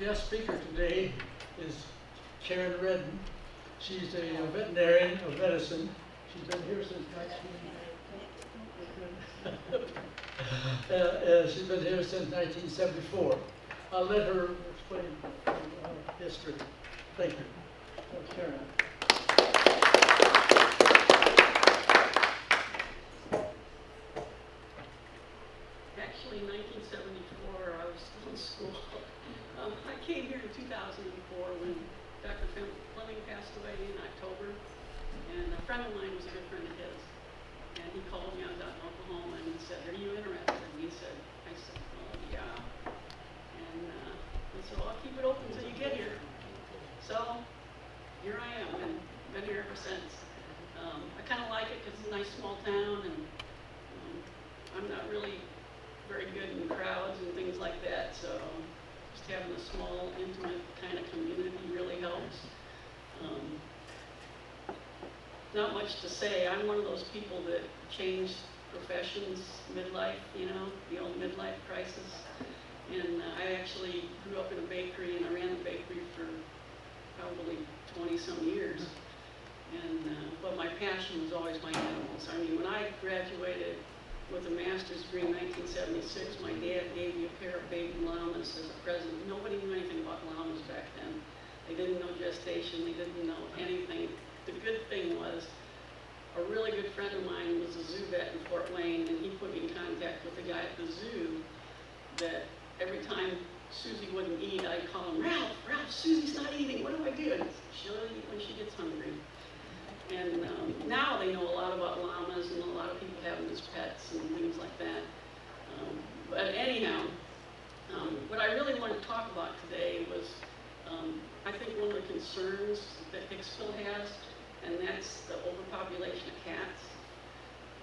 guest speaker today is Karen Redden. She's a veterinarian of medicine. She's been here since 1974. I'll let her explain history. Thank you. Karen. Actually, 1974, I was still in school. I came here in 2004 when Dr. Fleming passed away in October, and a friend of mine was a good friend of his, and he called me. I was out in Oklahoma, and he said, "Are you interested?" And I said, "Well, yeah." And he said, "Well, I'll keep it open until you get here." So here I am, and been here ever since. I kind of like it because it's a nice small town, and I'm not really very good in crowds and things like that, so just having a small, intimate kind of community really helps. Not much to say. I'm one of those people that changed professions midlife, you know, the old midlife crisis. And I actually grew up in a bakery, and I ran the bakery for probably 20-some years. And but my passion was always my animals. I mean, when I graduated with a master's degree in 1976, my dad gave me a pair of baby llamas as a present. Nobody knew anything about llamas back then. They didn't know gestation, they didn't know anything. The good thing was, a really good friend of mine was a zoo vet in Fort Wayne, and he put me in contact with a guy at the zoo that every time Susie wouldn't eat, I'd call him, Ralph, Susie's not eating, what do I do? And she'll eat when she gets hungry. And now they know a lot about llamas, and a lot of people have them as pets and things like that. But anyhow, what I really wanted to talk about today was, I think one of the concerns that Hicksville has, and that's the overpopulation of cats.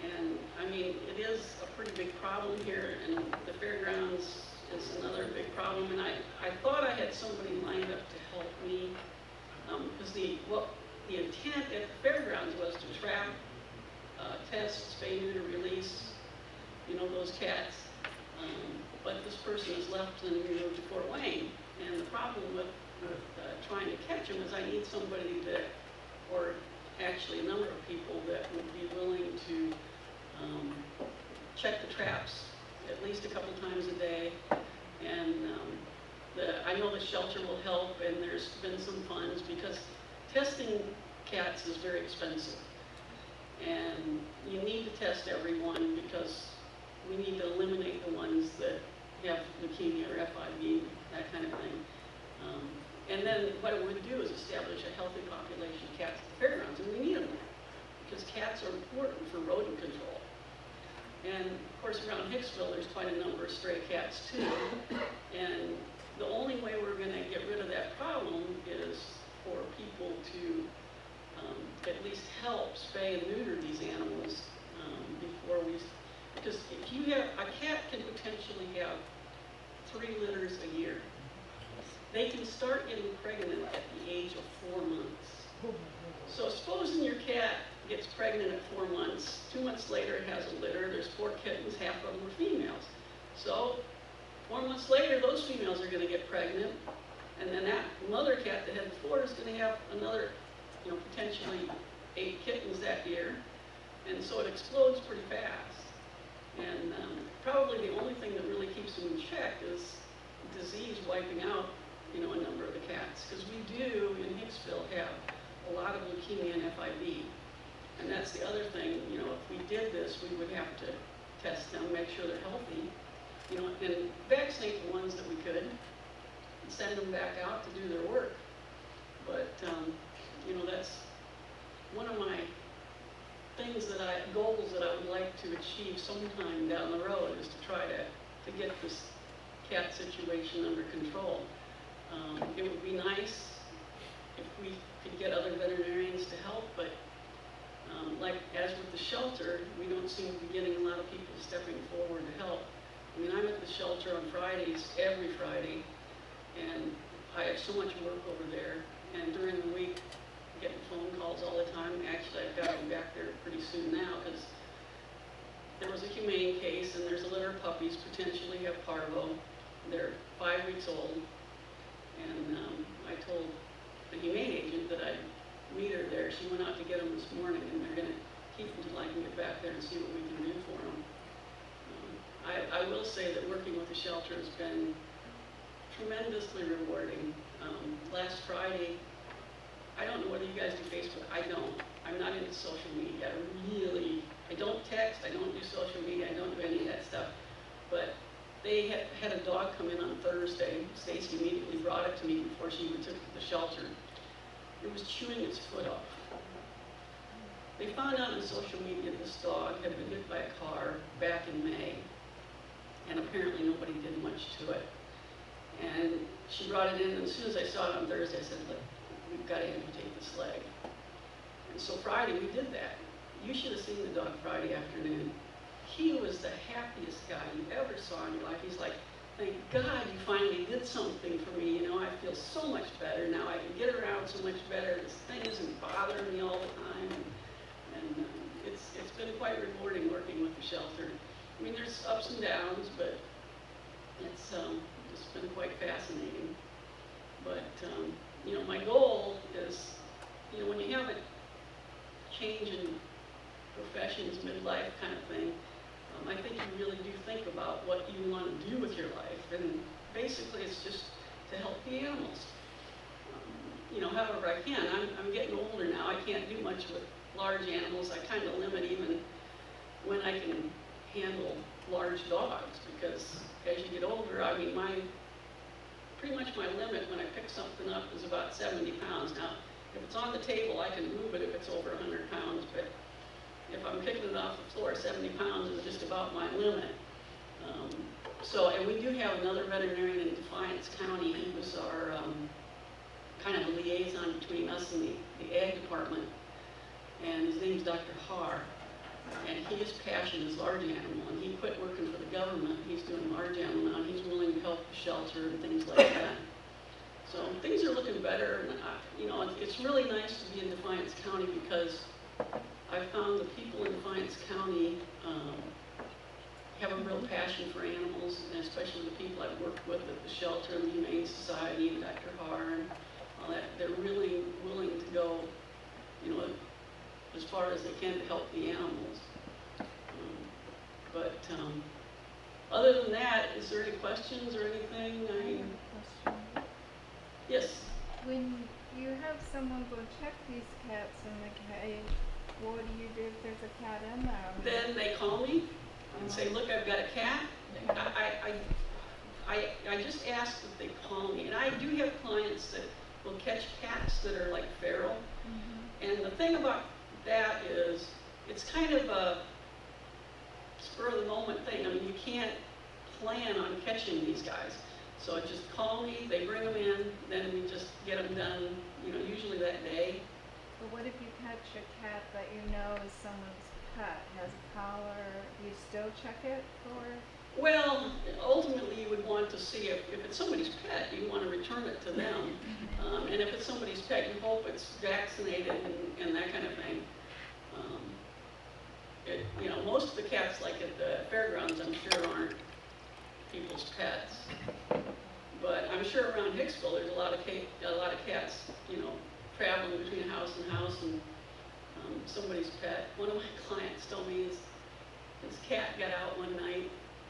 And I mean, it is a pretty big problem here, and the fairgrounds is another big problem. And I thought I had somebody lined up to help me, because the intent at the fairgrounds was to trap, test, spay, neuter, release, you know, those cats. But this person is left and moved to Fort Wayne. And the problem with trying to catch them is I need somebody that, or actually a number of people that would be willing to check the traps at least a couple times a day. And I know the shelter will help, and there's been some funds because testing cats is very expensive. And you need to test everyone because we need to eliminate the ones that have leukemia or FIV, that kind of thing. And then what it would do is establish a healthy population of cats at the fairgrounds, and we need them there because cats are important for rodent control. And of course, around Hicksville, there's quite a number of stray cats too. And the only way we're going to get rid of that problem is for people to at least help spay and neuter these animals before we, because if you have, a cat can potentially have 3 litters a year. They can start getting pregnant at the age of 4 months. So supposing your cat gets pregnant at 4 months, 2 months later it has a litter, there's 4 kittens, half of them are females. So 4 months later, those females are going to get pregnant, and then that mother cat that had 4 is going to have another, you know, potentially 8 kittens that year, and so it explodes pretty fast. And probably the only thing that really keeps them in check is disease wiping out, you know, a number of the cats, because we do in Hicksville have a lot of leukemia and FIV, and that's the other thing. You know, if we did this, we would have to test them, make sure they're healthy, you know, and vaccinate the ones that we could, and send them back out to do their work. But you know, that's one of my goals that I would like to achieve sometime down the road, is to try to get this cat situation under control. It would be nice if we could get other veterinarians to help, but like as with the shelter, we don't seem to be getting a lot of people stepping forward to help. I mean, I'm at the shelter on Fridays, every Friday, and I have so much work over there, and during the week, getting phone calls all the time. Actually, I've got to be back there pretty soon now, because there was a humane case, and there's a litter of puppies potentially have parvo. They're 5 weeks old, And I told the humane agent that I'd meet her there. She went out to get them this morning, and they're going to keep them until I can get back there and see what we can do for them. I will say that working with the shelter has been tremendously rewarding. Last Friday, I don't know whether you guys do Facebook. I don't. I'm not into social media. I don't text. I don't do social media. I don't do any of that stuff. But they had a dog come in on Thursday. Stacy immediately brought it to me before she even took it to the shelter. It was chewing its foot off. They found out on social media this dog had been hit by a car back in May, and apparently nobody did much to it. And she brought it in, and as soon as I saw it on Thursday, I said, look, we've got to amputate this leg. And so Friday, we did that. You should have seen the dog Friday afternoon. He was the happiest guy you ever saw in your life. He's like, thank God you finally did something for me. You know, I feel so much better now. I can get around so much better. This thing isn't bothering me all the time. And it's been quite rewarding working with the shelter. I mean, there's ups and downs, but it's been quite fascinating. But, you know, my goal is, you know, when you have a change in professions, midlife kind of thing, I think you really do think about what you want to do with your life. And basically, it's just to help the animals. You know, however I can. I'm getting older now. I can't do much with large animals. I kind of limit even when I can handle large dogs, because as you get older, I mean, pretty much my limit when I pick something up is about 70 pounds. Now, if it's on the table, I can move it if it's over 100 pounds, but if I'm picking it off the floor, 70 pounds is just about my limit. And we do have another veterinarian in Defiance County. He was our kind of a liaison between us and the ag department, and his name's Dr. Haar. And his passion is large animal, and he quit working for the government. He's doing large animal now, and he's willing to help the shelter and things like that. So things are looking better, and you know, it's really nice to be in Defiance County, because I found the people in Defiance County have a real passion for animals, and especially the people I've worked with at the shelter and the Humane Society and Dr. Haar and all that. They're really willing to go, you know, as far as they can to help the animals. Other than that, is there any questions or anything? I have a question. Yes. When you have someone go check these cats in the cage, what do you do if there's a cat in there? Then they call me and say, look, I've got a cat. I just ask that they call me. And I do have clients that will catch cats that are like feral. Mm-hmm. And the thing about that is, it's kind of a spur of the moment thing. I mean, you can't plan on catching these guys. So just call me, they bring them in, then we just get them done, you know, usually that day. But what if you catch a cat that you know is someone's pet, has a collar, do you still check it for? Well, ultimately you would want to see if it's somebody's pet, you want to return it to them. And if it's somebody's pet, you hope it's vaccinated and that kind of thing. You know, most of the cats, like at the fairgrounds, I'm sure aren't people's pets. But I'm sure around Hicksville there's a lot of cats, you know, traveling between house and house, and somebody's pet. One of my clients told me his cat got out one night.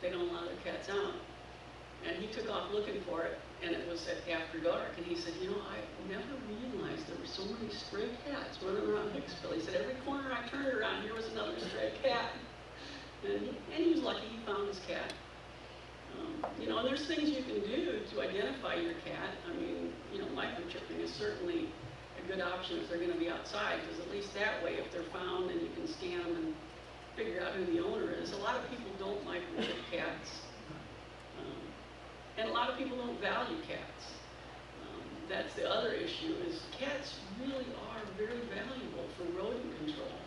They don't allow their cats out. And he took off looking for it, and it was after dark. And he said, you know, I never realized there were so many stray cats running around Hicksville. He said, every corner I turned around, here was another stray cat. And he was lucky he found his cat. You know, and there's things you can do to identify your cat. I mean, you know, microchipping is certainly a good option if they're going to be outside, because at least that way, if they're found, and you can scan them and figure out who the owner is. A lot of people don't microchip cats. And a lot of people don't value cats. That's the other issue, is cats really are very valuable for rodent control.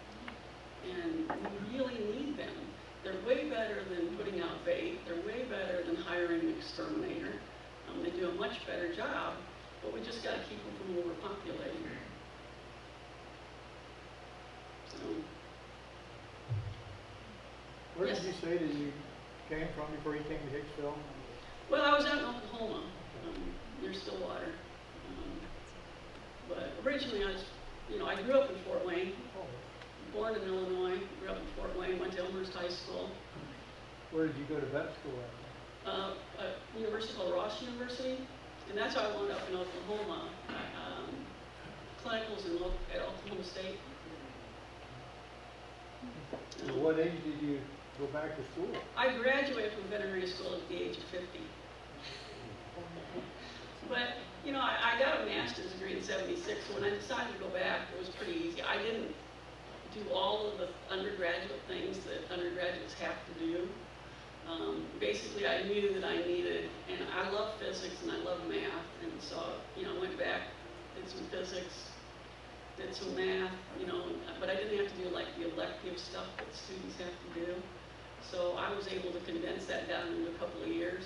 And we really need them. They're way better than putting out bait. They're way better than hiring an exterminator. They do a much better job, but we just got to keep them from overpopulating. So, Where yes. did you say that you came from before you came to Hicksville? Well, I was out in Oklahoma. There's still water. But originally I was, I grew up in Fort Wayne, born in Illinois, grew up in Fort Wayne, went to Elmhurst High School. Where did you go to vet school at? A university called Ross University, and that's how I wound up in Oklahoma. Clinicals at Oklahoma State. At what age did you go back to school? I graduated from veterinary school at the age of 50. But, I got a master's degree in '76, so when I decided to go back, it was pretty easy. I didn't do all of the undergraduate things that undergraduates have to do. Basically, I knew that I needed, and I love physics and I love math, and so, I went back, did some physics, did some math, but I didn't have to do like the elective stuff that students have to do. So I was able to condense that down into a couple of years.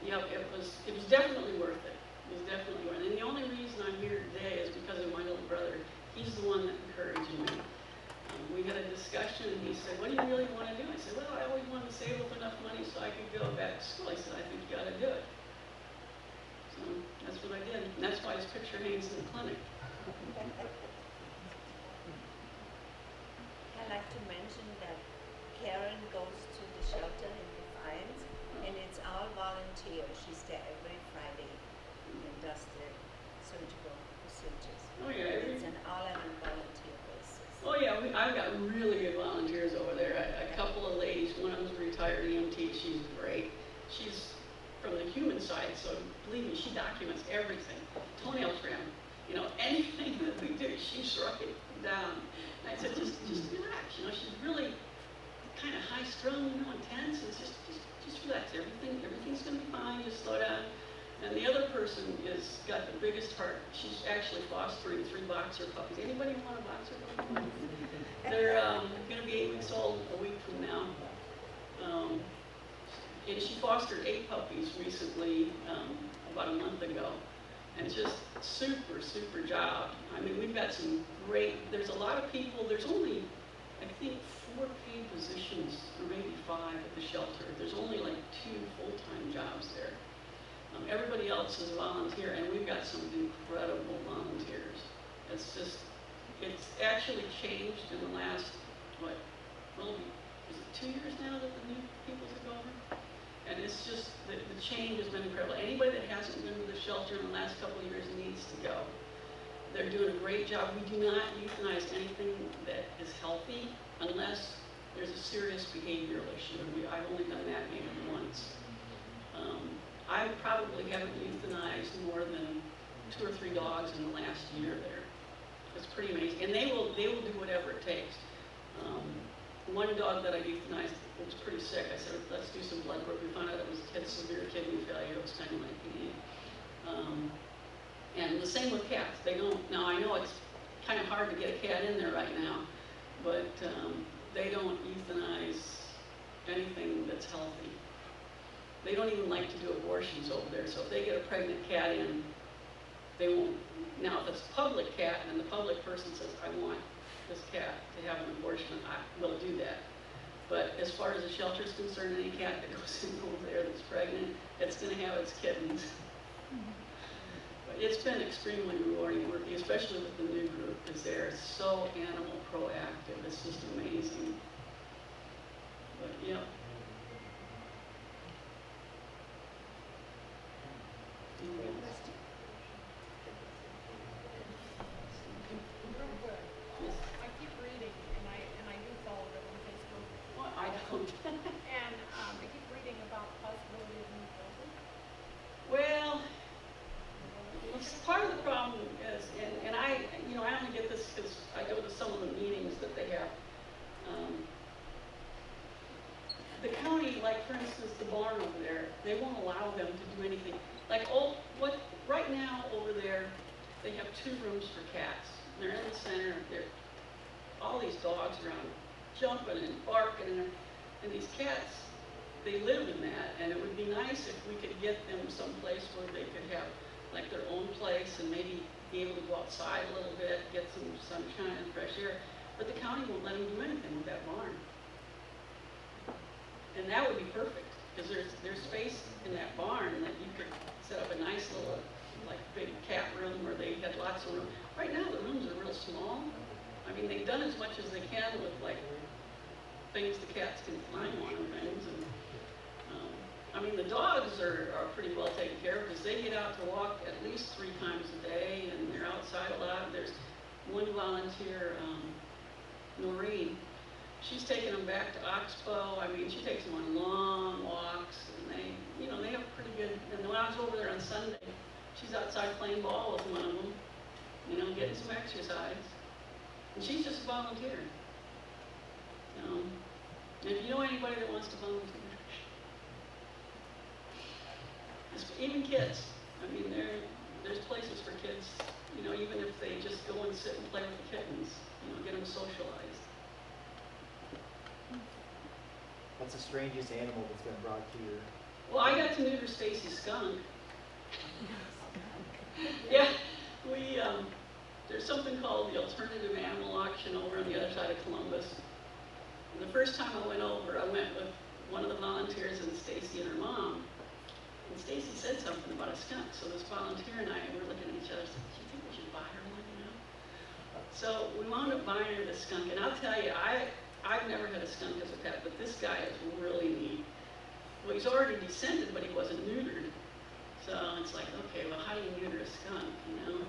Yep, it was definitely worth it. It was definitely worth it. And the only reason I'm here today is because of my little brother. He's the one that encouraged me. We had a discussion, and he said, "What do you really want to do?" I said, "Well, I always wanted to save up enough money so I could go back to school." I said, "I think you got to do it." So that's what I did. And that's why his picture hangs in the clinic. I'd like to mention that Karen goes to the shelter in Defiance, and it's all volunteer. She's there every Friday and does the surgical procedures. Oh yeah. It's an all-in volunteer basis. Oh yeah, I've got really good volunteers over there. A couple of ladies, one of them's a retired EMT, she's great. She's from the human side, so believe me, she documents everything. Toenail trim, anything that we do, she's writing down. And I said, just relax, she's really kind of high-strung, intense, and just relax. Everything's gonna be fine, just slow down. And the other person is got the biggest heart. She's actually fostering 3 boxer puppies. Anybody want a boxer puppy? They're going to be 8 weeks old a week from now. And she fostered 8 puppies recently, about a month ago. And just super job. I mean, we've got some great, there's a lot of people, there's only, I think, 4 paid positions, or maybe 5 at the shelter. There's only like 2 full-time jobs there. Everybody else is volunteer, and we've got some incredible volunteers. It's actually changed in the last, is it 2 years now that the new people took over? And it's just, the change has been incredible. Anybody that hasn't been to the shelter in the last couple of years needs to go. They're doing a great job. We do not euthanize anything that is healthy unless there's a serious behavioral issue. I've only done that maybe once. I probably haven't euthanized more than 2 or 3 dogs in the last year there. It's pretty amazing. And they will do whatever it takes. One dog that I euthanized was pretty sick. I said, let's do some blood work. We found out it had severe kidney failure. It was kind of like and the same with cats. They don't, now I know it's kind of hard to get a cat in there right now, but they don't euthanize anything that's healthy. They don't even like to do abortions over there. So if they get a pregnant cat in, they won't. Now, if it's a public cat and the public person says, I want this cat to have an abortion, I will do that. But as far as the shelter is concerned, any cat that goes in over there that's pregnant, it's going to have its kittens. But it's been extremely rewarding working, especially with the new group, because they're so animal proactive. It's just amazing. But yeah. I keep reading, and I do follow them on Facebook. Well, I don't. And I keep reading about the possibility of new building. Well, part of the problem is, and I only get this because I go to some of the meetings that they have. The county, like for instance, the barn over there, they won't allow them to do anything. Like, right now over there, they have 2 rooms for cats. They're in the center. All these dogs around jumping and barking, and these cats, they live in that. And it would be nice if we could get them someplace where they could have like their own place and maybe be able to go outside a little bit, get some sunshine and fresh air. But the county won't let them do anything with that barn. And that would be perfect, because there's there's space in that barn that you could set up a nice little, like, big cat room where they had lots of room. Right now, the rooms are real small. I mean, they've done as much as they can with, like, things the cats can climb on and things, and, I mean, the dogs are pretty well taken care of, because they get out to walk at least 3 times a day, and they're outside a lot. There's one volunteer, Noreen, she's taking them back to Oxbow. I mean, she takes them on long walks, and they, you know, they have pretty good, and when I was over there on Sunday, she's outside playing ball with one of them, you know, getting some exercise. And she's just a volunteer. You know, and if you know anybody that wants to volunteer, even kids, I mean, there's places for kids, you know, even if they just go and sit and play with the kittens, you know, get them socialized. What's the strangest animal that's been brought to your? Well, I got to neuter Stacy's skunk. Yeah, we, there's something called the Alternative Animal Auction over on the other side of Columbus. And the first time I went over, I went with one of the volunteers and Stacy and her mom. And Stacy said something about a skunk, so this volunteer and I were looking at each other and said, do you think we should buy her one, you know? So we wound up buying her the skunk, and I'll tell you, I've never had a skunk as a pet, but this guy is really neat. Well, he's already descended, but he wasn't neutered. So it's like, okay, well, how do you neuter a skunk, you know?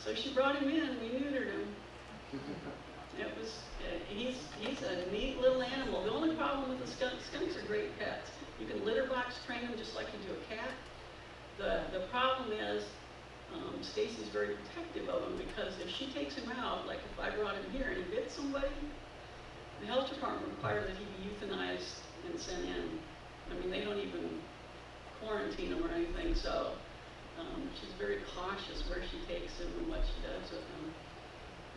So she brought him in, and we neutered him. It was, he's a neat little animal. The only problem with the skunks are great pets. You can litter box train them just like you do a cat. The problem is, Stacy's very protective of him, because if she takes him out, like if I brought him here and he bit somebody, the health department required that he be euthanized and sent in. I mean, they don't even quarantine him or anything, so she's very cautious where she takes him and what she does with him.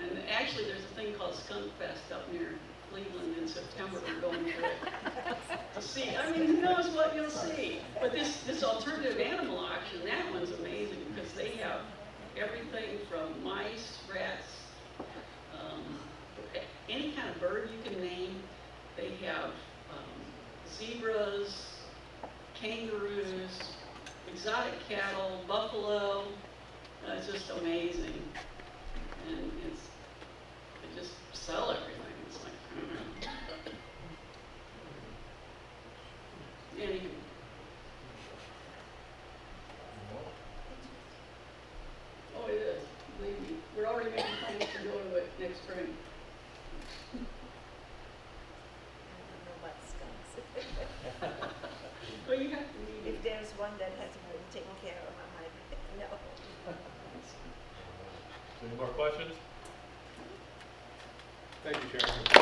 And actually, there's a thing called Skunk Fest up near Cleveland in September. We're going for it to see. I mean, who knows what you'll see? But this alternative animal auction, that one's amazing, because they have everything from mice, rats, any kind of bird you can name. They have zebras, kangaroos, exotic cattle, buffalo. It's just amazing. And they just sell everything. It's like, anyway. Oh, it is. Believe me. We're already making plans to go to it next spring. I don't know about skunks. Well, you have to meet If it. there's one that hasn't been taken care of, I might know. Any more questions? Thank you, Sharon.